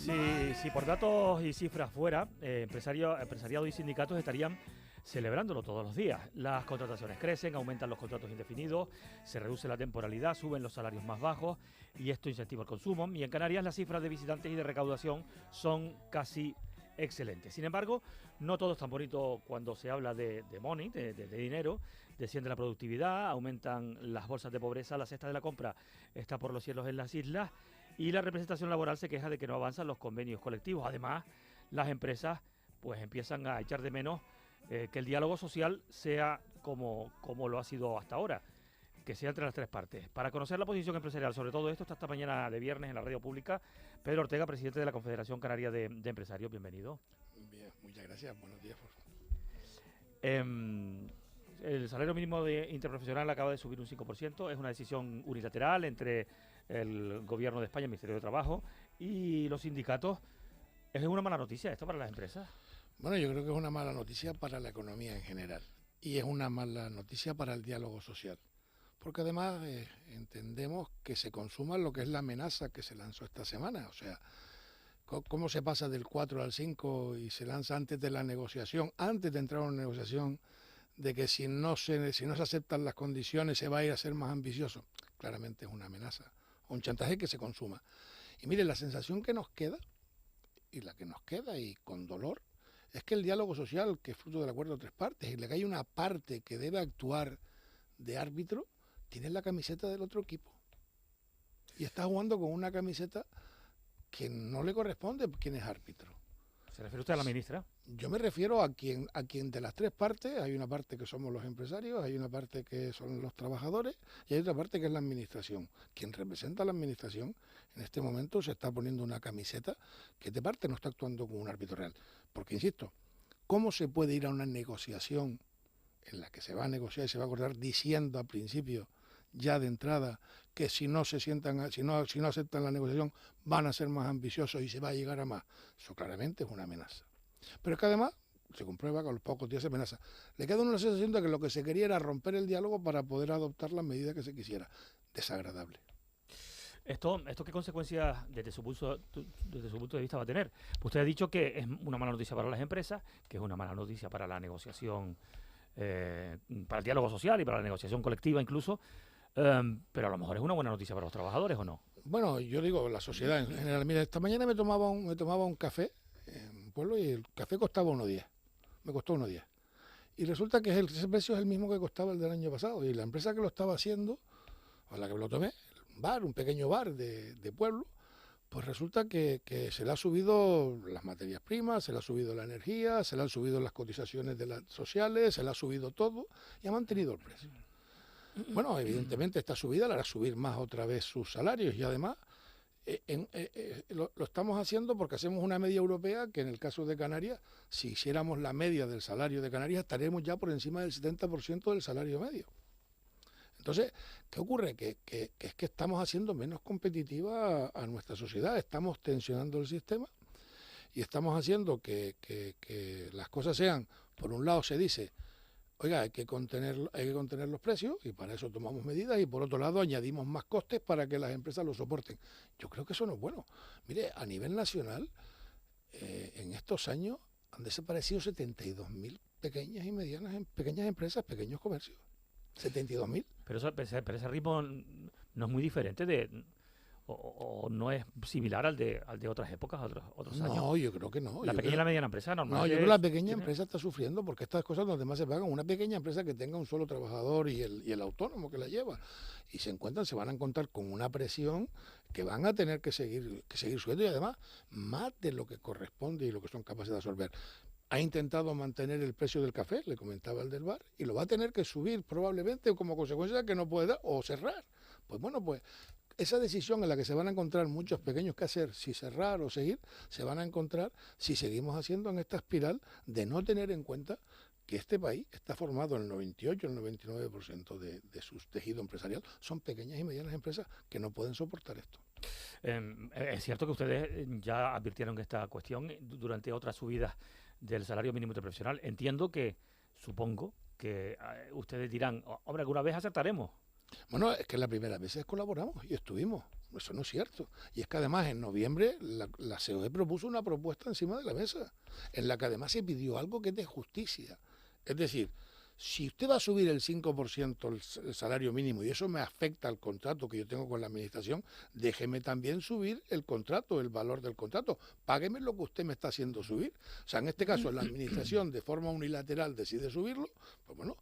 Si por datos y cifras fuera, empresariado y sindicatos estarían celebrándolo todos los días. Las contrataciones crecen, aumentan los contratos indefinidos, se reduce la temporalidad, suben los salarios más bajos y esto incentiva el consumo. Y en Canarias las cifras de visitantes y de recaudación son casi excelentes. Sin embargo, no todo es tan bonito cuando se habla de money, de dinero. Desciende la productividad, aumentan las bolsas de pobreza, la cesta de la compra está por los cielos en las islas y la representación laboral se queja de que no avanzan los convenios colectivos. Además, las empresas pues empiezan a echar de menos que el diálogo social sea como lo ha sido hasta ahora, que sea entre las tres partes. Para conocer la posición empresarial sobre todo esto, está esta mañana de viernes en la radio pública Pedro Ortega, presidente de la Confederación Canaria de Empresarios. Bienvenido. Bien, muchas gracias. Buenos días. El salario mínimo interprofesional acaba de subir un 5%. Es una decisión unilateral entre el Gobierno de España, el Ministerio de Trabajo y los sindicatos. ¿Es una mala noticia esto para las empresas? Bueno, yo creo que es una mala noticia para la economía en general y es una mala noticia para el diálogo social, porque además entendemos que se consuma lo que es la amenaza que se lanzó esta semana. O sea, cómo se pasa del 4 al 5 y se lanza antes de la negociación, antes de entrar a una negociación, de que si no se aceptan las condiciones se va a ir a ser más ambicioso. Claramente es una amenaza, un chantaje que se consuma. Y mire, la sensación que nos queda, y con dolor, es que el diálogo social, que es fruto del acuerdo de tres partes, y la que hay una parte que debe actuar de árbitro, tiene la camiseta del otro equipo. Y está jugando con una camiseta que no le corresponde quien es árbitro. ¿Se refiere usted a la ministra? Yo me refiero a quien de las tres partes, hay una parte que somos los empresarios, hay una parte que son los trabajadores y hay otra parte que es la administración. Quien representa a la administración en este momento se está poniendo una camiseta que de parte no está actuando como un árbitro real. Porque, insisto, ¿cómo se puede ir a una negociación en la que se va a negociar y se va a acordar diciendo al principio, ya de entrada, que si no aceptan la negociación van a ser más ambiciosos y se va a llegar a más? Eso claramente es una amenaza. Pero es que además se comprueba que a los pocos días se amenaza. Le queda una sensación de que lo que se quería era romper el diálogo para poder adoptar las medidas que se quisiera. Desagradable. ¿Esto qué consecuencias desde su punto de vista va a tener? Usted ha dicho que es una mala noticia para las empresas, que es una mala noticia para la negociación, para el diálogo social y para la negociación colectiva incluso, pero a lo mejor es una buena noticia para los trabajadores, ¿o no? Bueno, yo digo, la sociedad en general. Mira, esta mañana me tomaba un café en un pueblo y el café costaba 1,10. Me costó 1,10. Y resulta que ese precio es el mismo que costaba el del año pasado. Y la empresa que lo estaba haciendo, o la que lo tomé, un pequeño bar de pueblo, pues resulta que se le ha subido las materias primas, se le ha subido la energía, se le han subido las cotizaciones de las sociales, se le ha subido todo y ha mantenido el precio. Bueno, evidentemente esta subida le hará subir más otra vez sus salarios y además lo estamos haciendo porque hacemos una media europea que en el caso de Canarias, si hiciéramos la media del salario de Canarias, estaríamos ya por encima del 70% del salario medio. Entonces, ¿qué ocurre? Que es que estamos haciendo menos competitiva a nuestra sociedad, estamos tensionando el sistema y estamos haciendo que las cosas sean, por un lado se dice, oiga, hay que contener los precios y para eso tomamos medidas y por otro lado añadimos más costes para que las empresas lo soporten. Yo creo que eso no es bueno. Mire, a nivel nacional, en estos años han desaparecido 72.000 pequeñas y medianas, pequeñas empresas, pequeños comercios. 72.000. Pero ese ritmo no es muy diferente o no es similar al de otras épocas, otros años. No, yo creo que no. La pequeña y la mediana empresa normal. No, yo creo que la pequeña empresa está sufriendo porque estas cosas donde más se pagan. Una pequeña empresa que tenga un solo trabajador y el autónomo que la lleva. Y se van a encontrar con una presión que van a tener que seguir subiendo y además más de lo que corresponde y lo que son capaces de absorber. Ha intentado mantener el precio del café, le comentaba el del bar, y lo va a tener que subir probablemente como consecuencia de que no puede dar o cerrar. Pues bueno, pues esa decisión en la que se van a encontrar muchos pequeños que hacer, si cerrar o seguir, se van a encontrar si seguimos haciendo en esta espiral de no tener en cuenta que este país está formado el 98, el 99% de su tejido empresarial son pequeñas y medianas empresas que no pueden soportar esto. Es cierto que ustedes ya advirtieron esta cuestión durante otras subidas del salario mínimo interprofesional. Entiendo que, supongo, que ustedes dirán, hombre, alguna vez acertaremos. Bueno, es que la primera vez colaboramos y estuvimos. Eso no es cierto. Y es que además en noviembre la COE propuso una propuesta encima de la mesa, en la que además se pidió algo que es de justicia. Es decir, si usted va a subir el 5% el salario mínimo y eso me afecta al contrato que yo tengo con la administración, déjeme también subir el contrato, el valor del contrato. Págueme lo que usted me está haciendo subir. O sea, en este caso la administración de forma unilateral decide subirlo, pues bueno,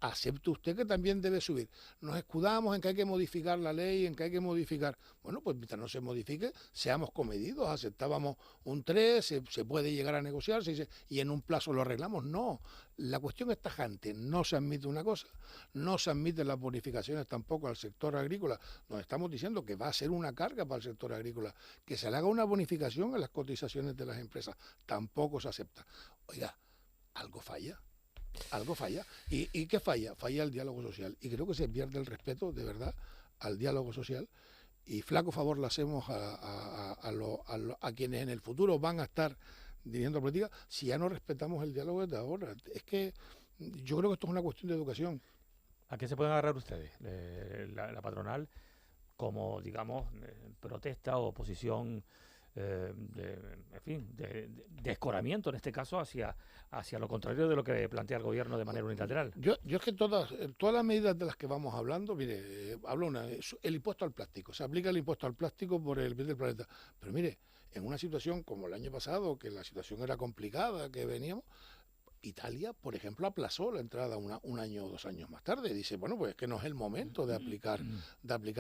acepte usted que también debe subir. Nos escudamos en que hay que modificar la ley, en que hay que modificar. Bueno, pues mientras no se modifique, seamos comedidos. Aceptábamos un 3, se puede llegar a negociar, se dice, y en un plazo lo arreglamos. No, la cuestión es tajante. No se admite una cosa, no se admiten las bonificaciones tampoco al sector agrícola. Nos estamos diciendo que va a ser una carga para el sector agrícola, que se le haga una bonificación a las cotizaciones de las empresas. Tampoco se acepta. Oiga, algo falla. Algo falla. ¿Y qué falla? Falla el diálogo social. Y creo que se pierde el respeto, de verdad, al diálogo social. Y flaco favor le hacemos a quienes en el futuro van a estar dirigiendo política si ya no respetamos el diálogo desde ahora. Es que yo creo que esto es una cuestión de educación. ¿A qué se pueden agarrar ustedes? La patronal como, digamos, protesta o oposición, en fin, de escoramiento en este caso hacia lo contrario de lo que plantea el gobierno de manera unilateral. Yo es que todas las medidas de las que vamos hablando, mire, hablo el impuesto al plástico, se aplica el impuesto al plástico por el bien del planeta, pero mire, en una situación como el año pasado, que la situación era complicada, que veníamos, Italia, por ejemplo, aplazó la entrada un año o 2 años más tarde. Dice, bueno, pues es que no es el momento de aplicar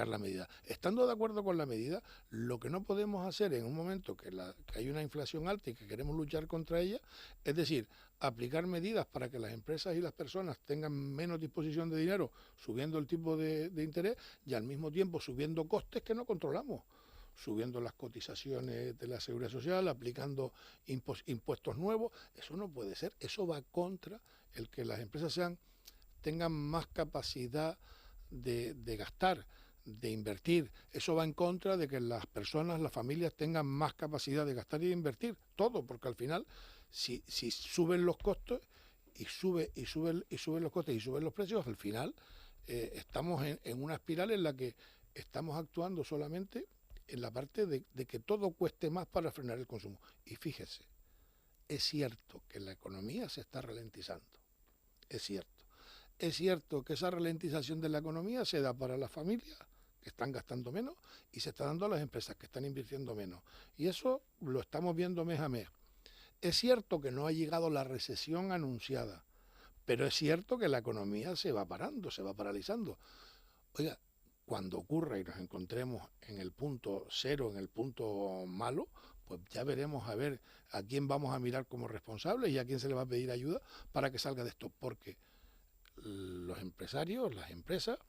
la medida. Estando de acuerdo con la medida, lo que no podemos hacer en un momento que hay una inflación alta y que queremos luchar contra ella, es decir, aplicar medidas para que las empresas y las personas tengan menos disposición de dinero, subiendo el tipo de interés y al mismo tiempo subiendo costes que no controlamos, subiendo las cotizaciones de la seguridad social, aplicando impuestos nuevos. Eso no puede ser. Eso va contra el que las empresas tengan más capacidad de gastar, de invertir. Eso va en contra de que las personas, las familias tengan más capacidad de gastar y de invertir. Todo, porque al final, si suben los costos y suben los costes y suben los precios, al final estamos en una espiral en la que estamos actuando solamente en la parte de que todo cueste más para frenar el consumo. Y fíjese, es cierto que la economía se está ralentizando, es cierto. Es cierto que esa ralentización de la economía se da para las familias, que están gastando menos, y se está dando a las empresas, que están invirtiendo menos. Y eso lo estamos viendo mes a mes. Es cierto que no ha llegado la recesión anunciada, pero es cierto que la economía se va parando, se va paralizando. Oiga, cuando ocurra y nos encontremos en el punto cero, en el punto malo, pues ya veremos a ver a quién vamos a mirar como responsables y a quién se le va a pedir ayuda para que salga de esto. Porque los empresarios, las empresas,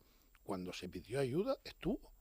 cuando se pidió ayuda, estuvo.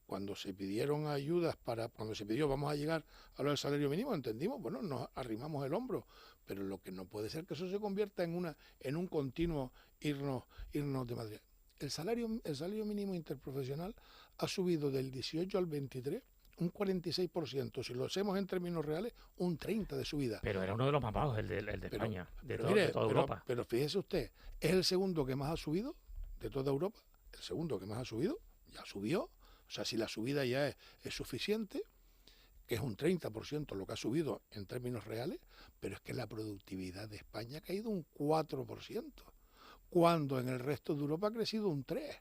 Cuando se pidieron ayudas cuando se pidió vamos a llegar a lo del salario mínimo, entendimos, bueno, nos arrimamos el hombro. Pero lo que no puede ser que eso se convierta en un continuo irnos de Madrid. El salario mínimo interprofesional ha subido del 18 al 23 un 46%. Si lo hacemos en términos reales, un 30% de subida. Pero era uno de los más bajos, el de España, de toda Europa. Pero fíjese usted, es el segundo que más ha subido de toda Europa. El segundo que más ha subido, ya subió. O sea, si la subida ya es suficiente, que es un 30% lo que ha subido en términos reales, pero es que la productividad de España ha caído un 4%. Cuando en el resto de Europa ha crecido un 3%.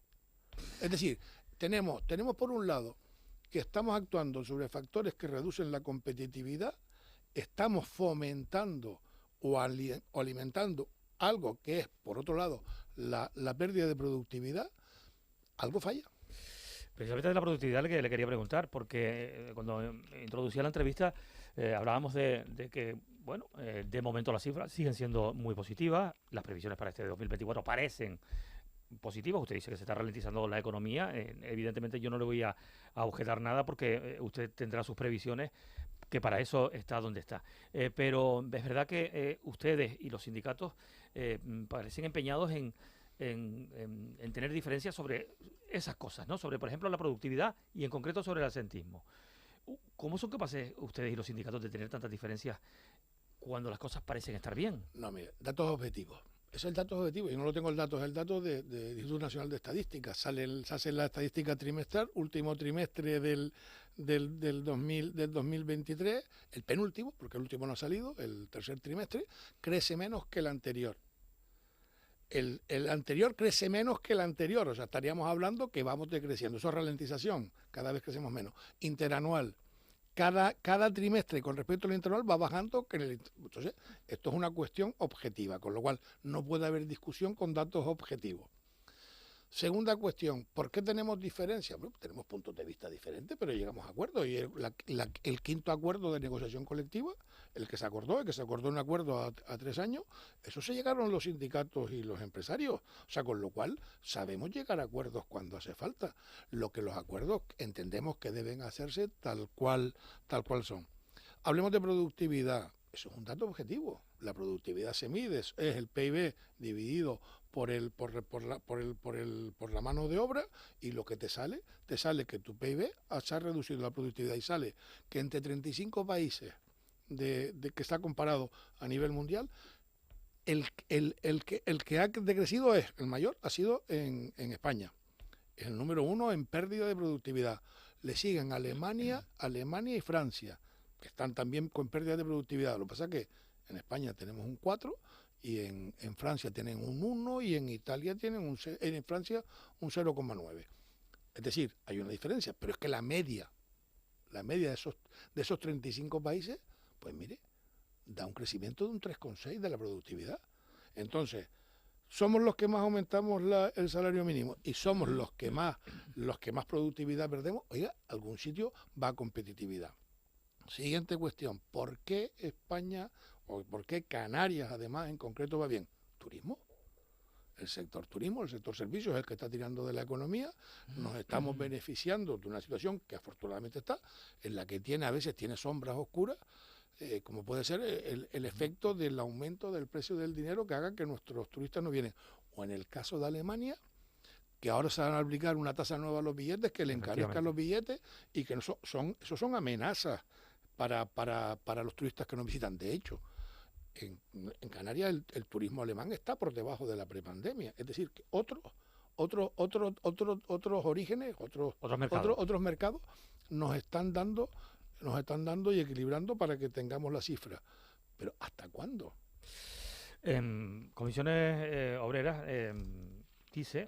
Es decir, tenemos por un lado que estamos actuando sobre factores que reducen la competitividad, estamos fomentando o alimentando algo que es, por otro lado, la pérdida de productividad. Algo falla. Precisamente de la productividad le quería preguntar, porque cuando introducía la entrevista hablábamos de que, bueno, de momento las cifras siguen siendo muy positivas, las previsiones para este 2024 parecen positivas. Usted dice que se está ralentizando la economía, evidentemente yo no le voy a objetar nada porque usted tendrá sus previsiones, que para eso está donde está. Pero es verdad que ustedes y los sindicatos parecen empeñados en tener diferencias sobre esas cosas, ¿no? Sobre, por ejemplo, la productividad y en concreto sobre el absentismo. ¿Cómo son capaces ustedes y los sindicatos de tener tantas diferencias cuando las cosas parecen estar bien? No, mire, datos objetivos. es el dato objetivo, yo no lo tengo el dato, es el dato del Instituto Nacional de Estadística. Se hace la estadística trimestral, último trimestre del 2023, el penúltimo, porque el último no ha salido, el tercer trimestre, crece menos que el anterior. El anterior crece menos que el anterior, o sea, estaríamos hablando que vamos decreciendo. Eso es ralentización, cada vez crecemos menos. Interanual. Cada trimestre con respecto al interanual va bajando. Entonces, esto es una cuestión objetiva, con lo cual no puede haber discusión con datos objetivos. Segunda cuestión, ¿por qué tenemos diferencias? Bueno, tenemos puntos de vista diferentes, pero llegamos a acuerdos. Y el quinto acuerdo de negociación colectiva, el que se acordó un acuerdo a 3 años, eso se llegaron los sindicatos y los empresarios. O sea, con lo cual sabemos llegar a acuerdos cuando hace falta. Lo que los acuerdos entendemos que deben hacerse tal cual son. Hablemos de productividad. Eso es un dato objetivo. La productividad se mide, es el PIB dividido por la mano de obra, y lo que te sale que tu PIB se ha reducido la productividad, y sale que entre 35 países de que está comparado a nivel mundial, el que ha decrecido el mayor ha sido en España. Es el número 1 en pérdida de productividad. Le siguen Alemania y Francia, que están también con pérdida de productividad. Lo que pasa es que en España tenemos un 4, y en Francia tienen un 1, y en Italia tienen en Francia un 0,9. Es decir, hay una diferencia, pero es que la media de esos 35 países, pues mire, da un crecimiento de un 3,6 de la productividad. Entonces, somos los que más aumentamos el salario mínimo, y somos los que más productividad perdemos. Oiga, algún sitio va a competitividad. Siguiente cuestión, ¿por qué España o por qué Canarias además en concreto va bien? Turismo. El sector turismo, el sector servicios es el que está tirando de la economía. Nos estamos beneficiando de una situación que afortunadamente está, en la que a veces tiene sombras oscuras, como puede ser el efecto del aumento del precio del dinero, que haga que nuestros turistas no vienen. O en el caso de Alemania, que ahora se van a aplicar una tasa nueva a los billetes, que le encarezcan los billetes, y que eso son amenazas para los turistas que nos visitan. De hecho, en Canarias el turismo alemán está por debajo de la prepandemia. Es decir, que otros orígenes, otros mercados nos están dando y equilibrando para que tengamos la cifra. Pero ¿hasta cuándo? Comisiones Obreras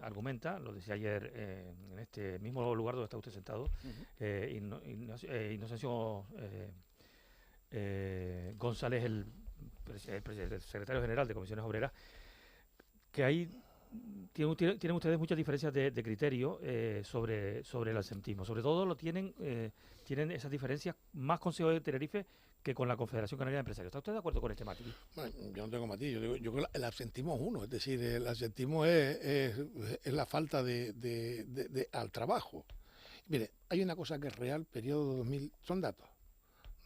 argumenta, lo decía ayer en este mismo lugar donde está usted sentado, Inocencio González, el secretario general de Comisiones Obreras, que tienen ustedes muchas diferencias de criterio sobre el absentismo. Sobre todo tienen esas diferencias más con CEO de Tenerife que con la Confederación Canaria de Empresarios. ¿Está usted de acuerdo con este matiz? Bueno, yo no tengo matiz. Yo creo que el absentismo es uno. Es decir, el absentismo es la falta al trabajo. Mire, hay una cosa que es real, periodo 2000, son datos.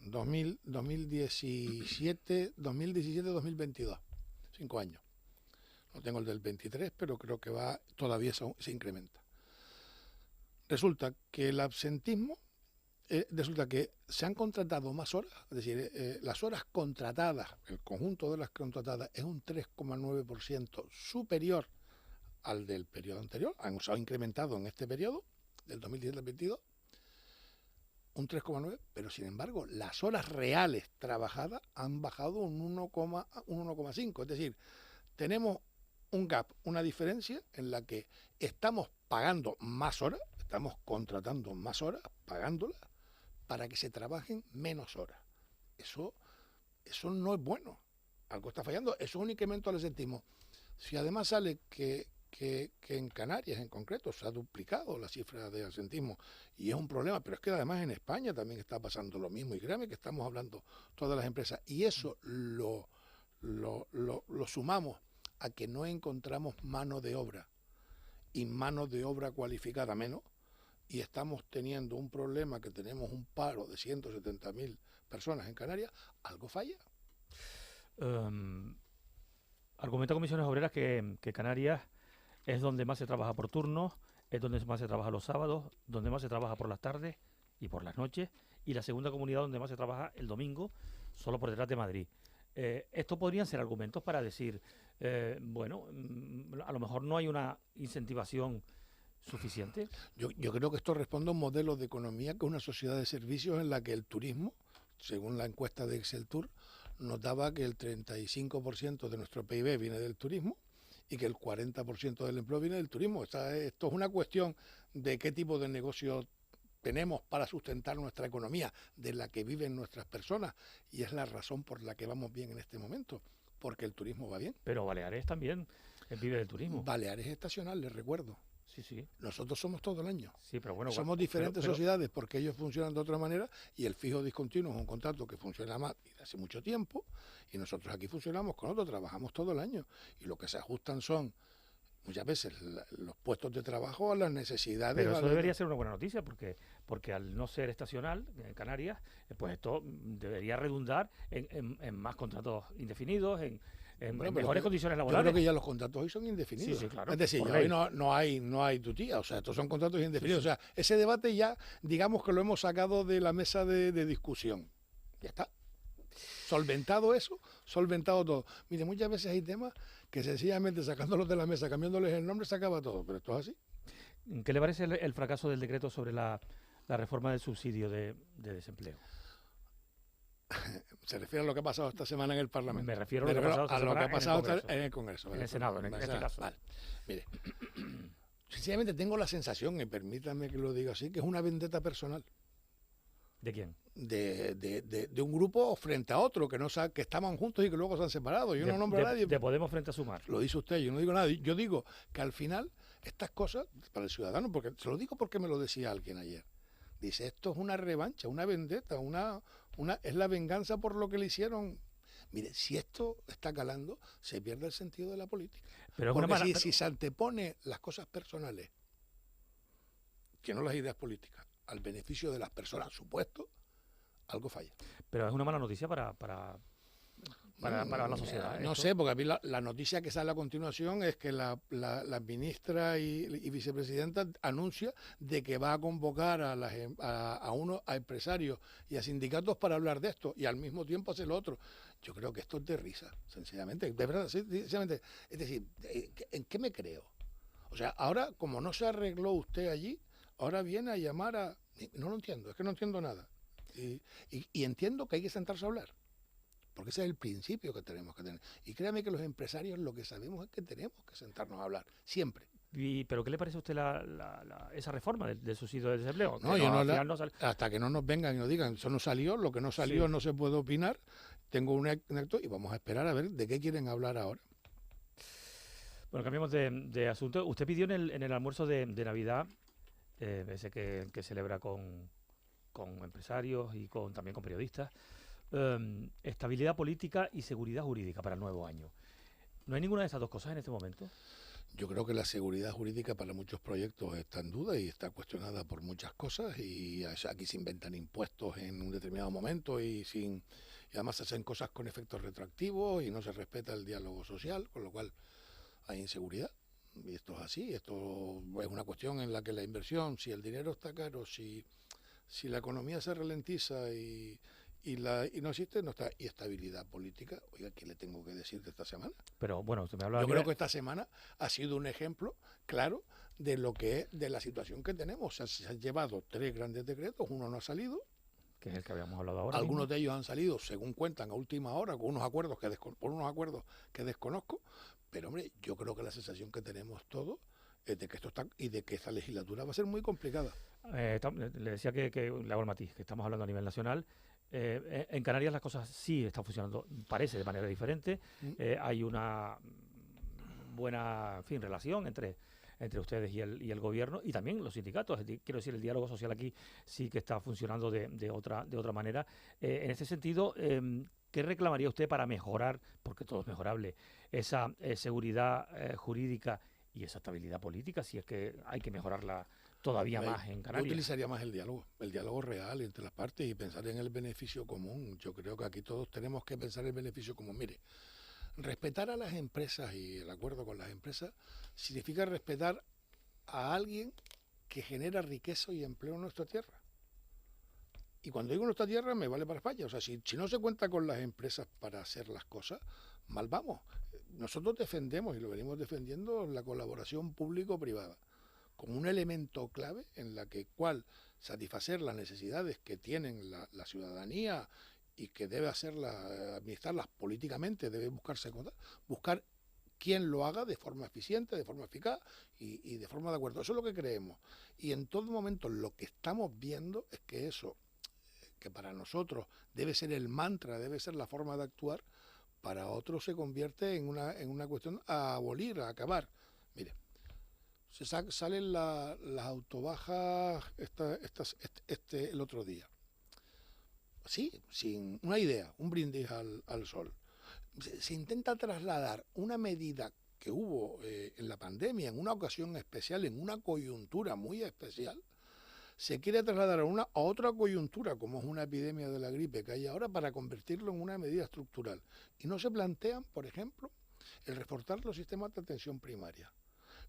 2017, 2022, 5 años. No tengo el del 23, pero creo que todavía se incrementa. Resulta que el absentismo, resulta que se han contratado más horas, es decir, las horas contratadas, el conjunto de las contratadas es un 3,9% superior al del periodo anterior. Se ha incrementado en este periodo, del 2017 al 2022, un 3,9%, pero sin embargo las horas reales trabajadas han bajado un 1,5%. Es decir, tenemos un gap, una diferencia en la que estamos pagando más horas, estamos contratando más horas, pagándolas, para que se trabajen menos horas. Eso no es bueno. Algo está fallando. Eso es un incremento al absentismo. Si además sale que en Canarias en concreto se ha duplicado la cifra de absentismo, y es un problema, pero es que además en España también está pasando lo mismo, y créame que estamos hablando todas las empresas, y eso lo sumamos a que no encontramos mano de obra, y mano de obra cualificada menos, y estamos teniendo un problema, que tenemos un paro de 170.000 personas en Canarias. Algo falla. Argumenta Comisiones Obreras que Canarias es donde más se trabaja por turnos, es donde más se trabaja los sábados, donde más se trabaja por las tardes y por las noches, y la segunda comunidad donde más se trabaja el domingo, solo por detrás de Madrid. Estos podrían ser argumentos para decir, bueno, a lo mejor no hay una incentivación suficiente. Yo creo que esto responde a un modelo de economía que es una sociedad de servicios en la que el turismo, según la encuesta de Excel Tour, nos daba que el 35% de nuestro PIB viene del turismo y que el 40% del empleo viene del turismo. Esto es una cuestión de qué tipo de negocio tenemos para sustentar nuestra economía, de la que viven nuestras personas, y es la razón por la que vamos bien en este momento, porque el turismo va bien. Pero Baleares también vive del turismo. Baleares es estacional, les recuerdo. Sí, sí. Nosotros somos todo el año. Sí, pero bueno, somos diferentes sociedades porque ellos funcionan de otra manera y el fijo discontinuo es un contrato que funciona más desde hace mucho tiempo y nosotros aquí funcionamos con otro, trabajamos todo el año y lo que se ajustan son muchas veces los puestos de trabajo a las necesidades. Pero eso debería ser una buena noticia porque al no ser estacional en Canarias, pues esto debería redundar en más contratos indefinidos, en mejores condiciones laborales. Yo creo que ya los contratos hoy son indefinidos. Sí, sí, claro. Es decir, ya hoy no hay tutía, o sea, estos son contratos indefinidos. Sí, sí. O sea, ese debate ya, digamos que lo hemos sacado de la mesa de discusión. Ya está. Solventado eso, solventado todo. Mire, muchas veces hay temas que sencillamente sacándolos de la mesa, cambiándoles el nombre, se acaba todo, pero esto es así. ¿Qué le parece el fracaso del decreto sobre la reforma del subsidio de desempleo? Se refiere a lo que ha pasado esta semana en el Parlamento. Me refiero a lo que ha pasado en el Congreso. En el Senado, en este caso. Vale. Mire, sencillamente tengo la sensación, y permítanme que lo diga así, que es una vendetta personal. ¿De quién? De un grupo frente a otro, que estaban juntos y que luego se han separado. Yo no nombro a nadie. De Podemos frente a Sumar. Lo dice usted, yo no digo nada. Yo digo que al final estas cosas, para el ciudadano, porque se lo digo porque me lo decía alguien ayer, dice, esto es una revancha, una vendetta, es la venganza por lo que le hicieron. Mire, si esto está calando, se pierde el sentido de la política. Pero porque si se antepone las cosas personales, que no las ideas políticas, al beneficio de las personas, supuesto, algo falla. Pero es una mala noticia para la sociedad. No sé, porque a mí la noticia que sale a continuación es que la ministra y vicepresidenta anuncia de que va a convocar a empresarios y a sindicatos para hablar de esto y al mismo tiempo hace lo otro. Yo creo que esto es de risa, sencillamente. De verdad, sencillamente. Es decir, ¿en qué me creo? O sea, ahora, como no se arregló usted allí, ahora viene a llamar a... No lo entiendo, es que no entiendo nada. Y entiendo que hay que sentarse a hablar. Porque ese es el principio que tenemos que tener. Y créame que los empresarios lo que sabemos es que tenemos que sentarnos a hablar, siempre. ¿Pero qué le parece a usted esa reforma del subsidio de desempleo? No, hasta que no nos vengan y nos digan, eso no salió, lo que no salió no se puede opinar, tengo un acto y vamos a esperar a ver de qué quieren hablar ahora. Bueno, cambiamos de asunto. Usted pidió en el almuerzo de Navidad, ese que celebra con empresarios y también con periodistas, estabilidad política y seguridad jurídica para el nuevo año. ¿No hay ninguna de esas dos cosas en este momento? Yo creo que la seguridad jurídica para muchos proyectos está en duda y está cuestionada por muchas cosas y aquí se inventan impuestos en un determinado momento y además se hacen cosas con efectos retroactivos y no se respeta el diálogo social, con lo cual hay inseguridad. Y esto es así, esto es una cuestión en la que la inversión, si el dinero está caro, si la economía se ralentiza y no existe, no está. Y estabilidad política, oiga, ¿qué le tengo que decir de esta semana? Pero bueno, usted me habla. Yo creo que esta semana ha sido un ejemplo claro de lo que es, de la situación que tenemos. O sea, se han llevado 3 grandes decretos, uno no ha salido. Que es el que habíamos hablado ahora. Algunos de ellos han salido, según cuentan, a última hora, con unos acuerdos que desconozco. Pero, hombre, yo creo que la sensación que tenemos todos es de que esto está y de que esta legislatura va a ser muy complicada. Le decía que le hago el matiz, que estamos hablando a nivel nacional. En Canarias las cosas sí están funcionando, parece, de manera diferente. Hay una buena relación entre ustedes y el gobierno y también los sindicatos. Quiero decir, el diálogo social aquí sí que está funcionando de otra manera. En ese sentido, ¿qué reclamaría usted para mejorar, porque todo es mejorable, esa seguridad jurídica y esa estabilidad política, si es que hay que mejorarla todavía más en Canarias? Yo utilizaría más el diálogo real entre las partes y pensar en el beneficio común. Yo creo que aquí todos tenemos que pensar en el beneficio común. Mire, respetar a las empresas y el acuerdo con las empresas significa respetar a alguien que genera riqueza y empleo en nuestra tierra. Y cuando digo nuestra tierra me vale para España. O sea, si no se cuenta con las empresas para hacer las cosas, mal vamos. nosotros defendemos, y lo venimos defendiendo, la colaboración público-privada como un elemento clave en la que cual satisfacer las necesidades que tienen la ciudadanía y que debe administrarlas políticamente, debe buscar quien lo haga de forma eficiente, de forma eficaz y de forma de acuerdo. Eso es lo que creemos. Y en todo momento lo que estamos viendo es que eso, que para nosotros debe ser el mantra, debe ser la forma de actuar, para otros se convierte en una cuestión a abolir, a acabar. Mire, salen las autobajas el otro día. Sí, sin una idea, un brindis al sol. Se intenta trasladar una medida que hubo en la pandemia, en una ocasión especial, en una coyuntura muy especial, se quiere trasladar a otra coyuntura, como es una epidemia de la gripe que hay ahora, para convertirlo en una medida estructural. Y no se plantean, por ejemplo, el reforzar los sistemas de atención primaria.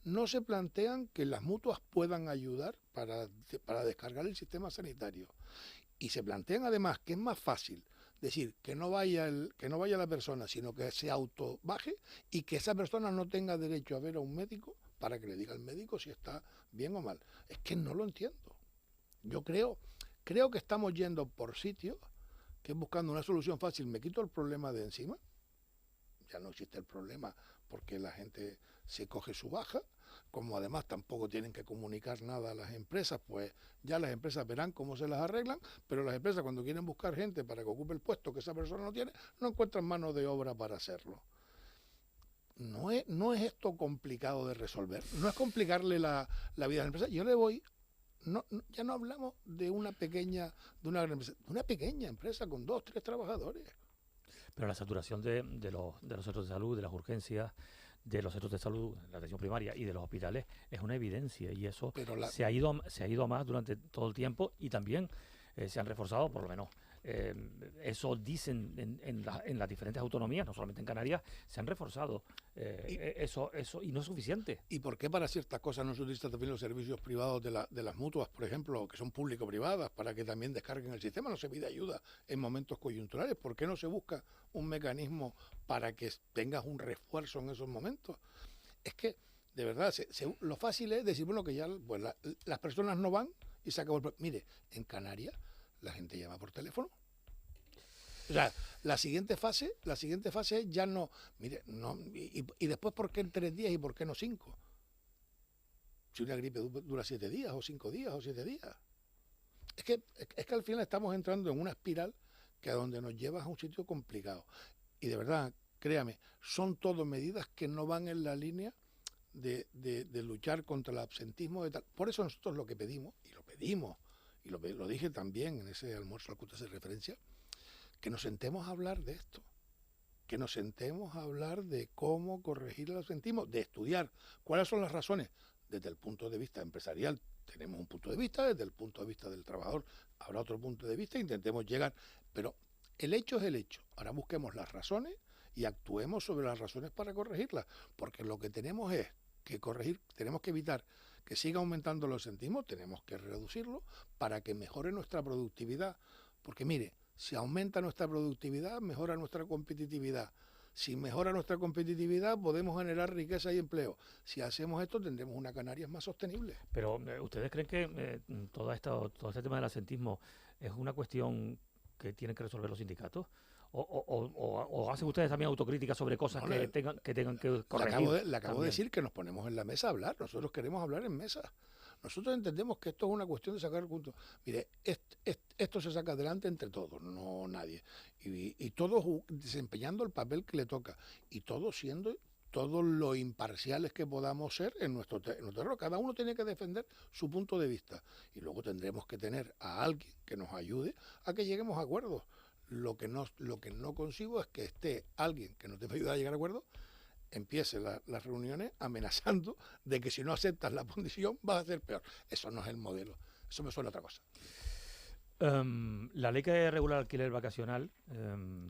No se plantean que las mutuas puedan ayudar para descargar el sistema sanitario. Y se plantean además que es más fácil decir que no vaya la persona, sino que se autobaje y que esa persona no tenga derecho a ver a un médico para que le diga al médico si está bien o mal. Es que no lo entiendo. Yo creo que estamos yendo por sitios que es buscando una solución fácil. Me quito el problema de encima. Ya no existe el problema porque la gente se coge su baja. Como además tampoco tienen que comunicar nada a las empresas, pues ya las empresas verán cómo se las arreglan, pero las empresas cuando quieren buscar gente para que ocupe el puesto que esa persona no tiene, no encuentran mano de obra para hacerlo. No es esto complicado de resolver, no es complicarle la vida a la empresa. Yo le voy, ya no hablamos de una gran empresa, de una pequeña empresa con 2, 3 trabajadores. Pero la saturación de los centros de salud, de las urgencias, de los centros de salud, la atención primaria y de los hospitales es una evidencia, y eso se ha ido a más durante todo el tiempo, y también se han reforzado, por lo menos eso dicen en las diferentes autonomías, no solamente en Canarias, se han reforzado eso, y no es suficiente. ¿Y por qué para ciertas cosas no se utilizan también los servicios privados de las mutuas, por ejemplo, que son público-privadas, para que también descarguen el sistema? No se pide ayuda en momentos coyunturales. ¿Por qué no se busca un mecanismo para que tengas un refuerzo en esos momentos? Es que, de verdad, lo fácil es decir, bueno, que ya pues, las personas no van y se acabó el problema. Mire, en Canarias la gente llama por teléfono. O sea, la siguiente fase es ya no, mire, no, y después ¿por qué en 3 días y por qué no 5? Si una gripe dura 7 días o 5 días o 7 días. Es que al final estamos entrando en una espiral que a donde nos lleva a un sitio complicado. Y de verdad, créame, son todo medidas que no van en la línea de luchar contra el absentismo de tal. Por eso nosotros lo que pedimos, y lo dije también en ese almuerzo al que usted hace referencia, que nos sentemos a hablar de esto, que nos sentemos a hablar de cómo corregir el absentismo, de estudiar cuáles son las razones desde el punto de vista empresarial. Tenemos un punto de vista, desde el punto de vista del trabajador habrá otro punto de vista, intentemos llegar, pero el hecho es el hecho. Ahora busquemos las razones y actuemos sobre las razones para corregirlas, porque lo que tenemos es que corregir, tenemos que evitar que siga aumentando el absentismo, tenemos que reducirlo para que mejore nuestra productividad, porque mire, si aumenta nuestra productividad, mejora nuestra competitividad. Si mejora nuestra competitividad, podemos generar riqueza y empleo. Si hacemos esto, tendremos una Canarias más sostenible. Pero ¿ustedes creen que todo este tema del absentismo es una cuestión que tienen que resolver los sindicatos? ¿O hacen ustedes también autocrítica sobre cosas que tengan que corregir? Le acabo de decir que nos ponemos en la mesa a hablar. Nosotros queremos hablar en mesa. Nosotros entendemos que esto es una cuestión de sacar puntos. Mire, esto se saca adelante entre todos, no nadie. Y todos desempeñando el papel que le toca. Y todos siendo todos lo imparciales que podamos ser en nuestro terreno. Cada uno tiene que defender su punto de vista. Y luego tendremos que tener a alguien que nos ayude a que lleguemos a acuerdos. Lo que no consigo es que esté alguien que nos debe ayudar a llegar a acuerdos, empiece las reuniones amenazando de que si no aceptas la condición vas a ser peor. Eso no es el modelo. Eso me suena a otra cosa. La ley que regula el alquiler vacacional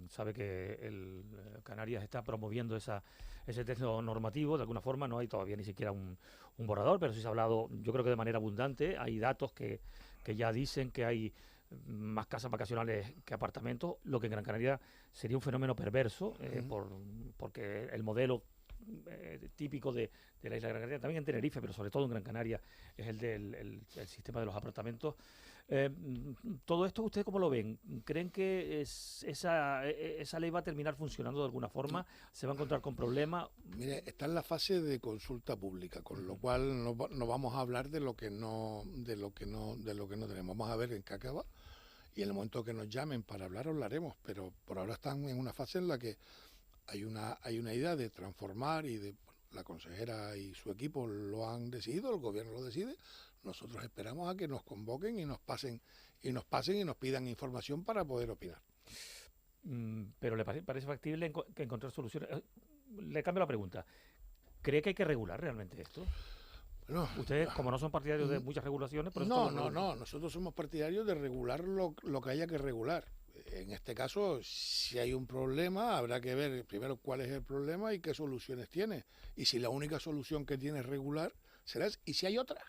sabe que Canarias está promoviendo ese texto normativo. De alguna forma no hay todavía ni siquiera un borrador, pero sí se ha hablado, yo creo que de manera abundante. Hay datos que ya dicen que hay más casas vacacionales que apartamentos, lo que en Gran Canaria sería un fenómeno perverso, porque el modelo típico de la isla de Gran Canaria, también en Tenerife, pero sobre todo en Gran Canaria, es el del el sistema de los apartamentos. Todo esto, ¿ustedes cómo lo ven? ¿Creen que esa ley va a terminar funcionando de alguna forma? ¿Se va a encontrar con problemas? Mire, está en la fase de consulta pública, con lo cual no vamos a hablar de lo que no tenemos. Vamos a ver en qué acaba, y en el momento que nos llamen para hablar, hablaremos, pero por ahora están en una fase en la que hay una idea de transformar y de la consejera y su equipo lo han decidido, el gobierno lo decide. Nosotros esperamos a que nos convoquen y nos pasen y nos pidan información para poder opinar. Pero ¿le parece factible que encontrar soluciones? Le cambio la pregunta. ¿Cree que hay que regular realmente esto? Bueno, ustedes, como no son partidarios de muchas regulaciones, por no, nosotros somos partidarios de regular lo que haya que regular. En este caso, si hay un problema, habrá que ver primero cuál es el problema y qué soluciones tiene. Y si la única solución que tiene es regular, será esa. Y si hay otra,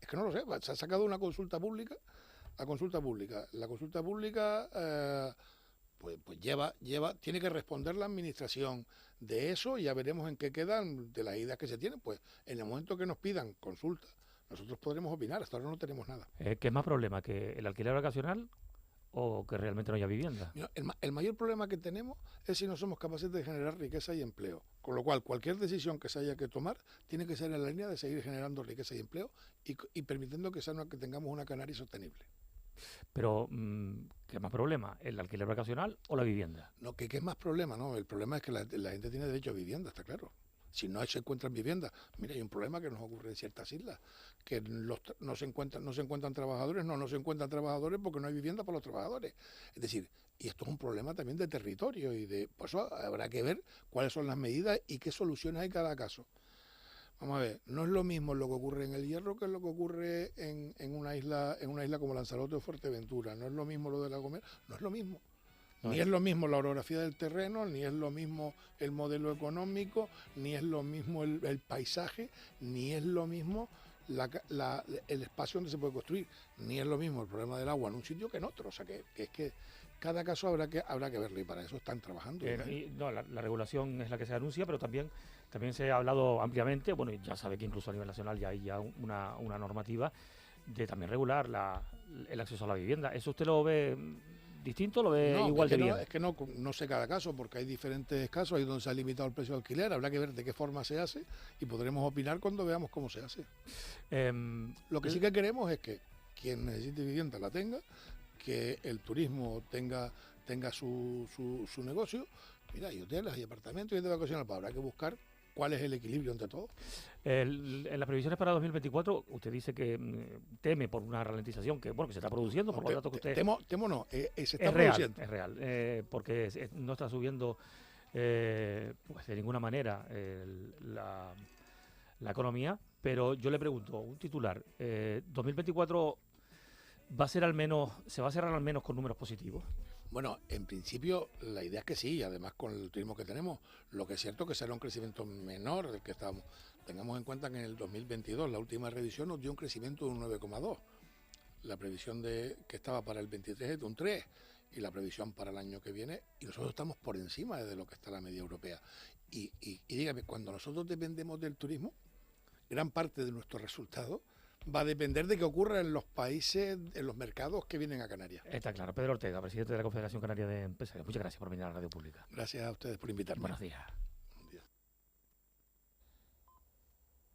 es que no lo sé. Se ha sacado una consulta pública. La consulta pública pues tiene que responder la administración de eso, y ya veremos en qué quedan de las ideas que se tienen. Pues en el momento que nos pidan consulta, nosotros podremos opinar. Hasta ahora no tenemos nada. ¿Qué es más problema, que el alquiler vacacional o que realmente no haya vivienda? Mira, el mayor problema que tenemos es si no somos capaces de generar riqueza y empleo. Con lo cual, cualquier decisión que se haya que tomar tiene que ser en la línea de seguir generando riqueza y empleo y permitiendo que tengamos una Canarias sostenible. Pero, ¿qué es más problema? ¿El alquiler vacacional o la vivienda? No, ¿qué es más problema? No, el problema es que la gente tiene derecho a vivienda, está claro. Si no se encuentran viviendas, mira, hay un problema que nos ocurre en ciertas islas, que no se encuentran trabajadores, no se encuentran trabajadores porque no hay vivienda para los trabajadores. Es decir, y esto es un problema también de territorio por eso habrá que ver cuáles son las medidas y qué soluciones hay en cada caso. Vamos a ver, no es lo mismo lo que ocurre en El Hierro que lo que ocurre en una isla como Lanzarote o Fuerteventura. No es lo mismo lo de La Gomera, no es lo mismo. Ni es lo mismo la orografía del terreno, ni es lo mismo el modelo económico, ni es lo mismo el paisaje, ni es lo mismo el espacio donde se puede construir, ni es lo mismo el problema del agua en un sitio que en otro. O sea, que es que cada caso habrá que verlo, y para eso están trabajando. La regulación es la que se anuncia, pero también se ha hablado ampliamente, bueno, y ya sabe que incluso a nivel nacional ya hay una normativa de también regular el acceso a la vivienda. ¿Eso usted lo ve distinto, lo ve igual de bien? Es que no sé cada caso, porque hay diferentes casos, hay donde se ha limitado el precio de alquiler, habrá que ver de qué forma se hace y podremos opinar cuando veamos cómo se hace. Lo que sí que queremos es que quien necesite vivienda la tenga, que el turismo tenga su negocio. Mira, hay hoteles, hay apartamentos y hay de vacaciones, pero habrá que buscar cuál es el equilibrio entre todos. En las previsiones para 2024, usted dice que teme por una ralentización que se está produciendo, por los datos que usted... Temo no, se está produciendo. Es real, porque no está subiendo pues de ninguna manera la economía, pero yo le pregunto, un titular, 2024 se va a cerrar al menos con números positivos. Bueno, en principio la idea es que sí, y además con el turismo que tenemos, lo que es cierto que será un crecimiento menor del que estamos. Tengamos en cuenta que en el 2022 la última revisión nos dio un crecimiento de un 9,2. La previsión que estaba para el 23 es de un 3, y la previsión para el año que viene, y nosotros estamos por encima de lo que está la media europea. Y dígame, cuando nosotros dependemos del turismo, gran parte de nuestro resultado va a depender de qué ocurra en los países, en los mercados que vienen a Canarias. Está claro. Pedro Ortega, presidente de la Confederación Canaria de Empresarios. Muchas gracias por venir a la Radio Pública. Gracias a ustedes por invitarme. Buenos días.